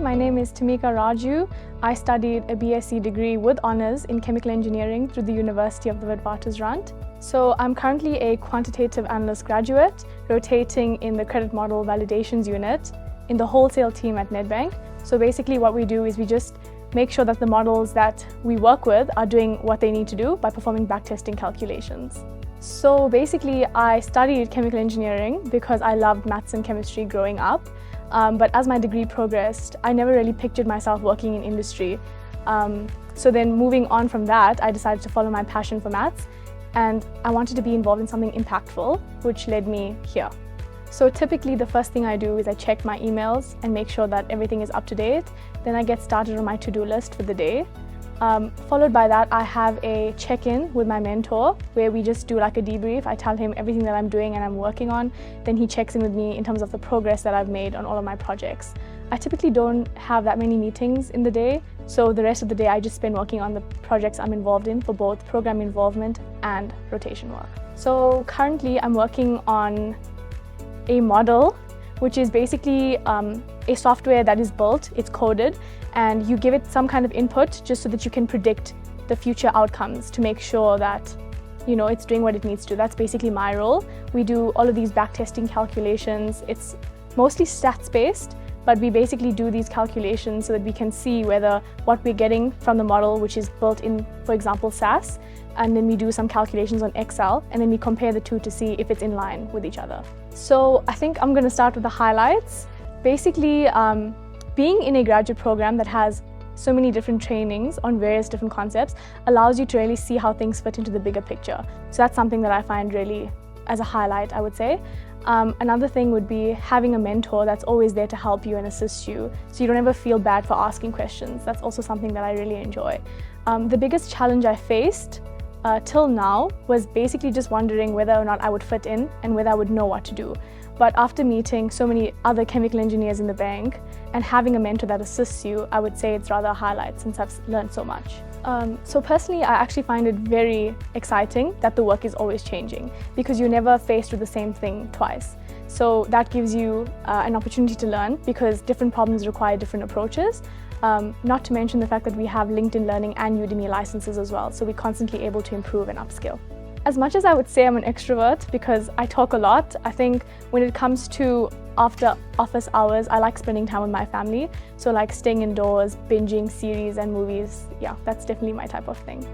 my name is Tameeka Rajoo. I studied a BSc degree with honours in chemical engineering through the University of the Witwatersrand. So I'm currently a quantitative analyst graduate, rotating in the credit model validations unit in the wholesale team at Nedbank. So basically what we do is we just make sure that the models that we work with are doing what they need to do by performing backtesting calculations. So basically I studied chemical engineering because I loved maths and chemistry growing up. But as my degree progressed, I never really pictured myself working in industry. So then moving on from that, I decided to follow my passion for maths, and I wanted to be involved in something impactful, which led me here. So typically the first thing I do is I check my emails and make sure that everything is up to date. Then I get started on my to-do list for the day. Followed by that, I have a check-in with my mentor where we just do like a debrief. I tell him everything that I'm doing and I'm working on. Then he checks in with me in terms of the progress that I've made on all of my projects. I typically don't have that many meetings in the day, so the rest of the day I just spend working on the projects I'm involved in for both program involvement and rotation work. So currently I'm working on a model, which is basically a software that is built, it's coded, and you give it some kind of input just so that you can predict the future outcomes to make sure that it's doing what it needs to. That's basically my role. We do all of these backtesting calculations. It's mostly stats-based, but we basically do these calculations so that we can see whether what we're getting from the model, which is built in, for example, SAS, and then we do some calculations on Excel, and then we compare the two to see if it's in line with each other. So I think I'm going to start with the highlights. Basically, being in a graduate program that has so many different trainings on various different concepts allows you to really see how things fit into the bigger picture. So that's something that I find really as a highlight, I would say. Another thing would be having a mentor that's always there to help you and assist you, so you don't ever feel bad for asking questions. That's also something that I really enjoy. The biggest challenge I faced till now was basically just wondering whether or not I would fit in and whether I would know what to do. But after meeting so many other chemical engineers in the bank and having a mentor that assists you, I would say it's rather a highlight since I've learned so much. So personally, I actually find it very exciting that the work is always changing because you're never faced with the same thing twice. So that gives you an opportunity to learn because different problems require different approaches. Not to mention the fact that we have LinkedIn Learning and Udemy licenses as well, so we're constantly able to improve and upskill. As much as I would say I'm an extrovert because I talk a lot, I think when it comes to after office hours, I like spending time with my family. So like staying indoors, binging series and movies, yeah, that's definitely my type of thing.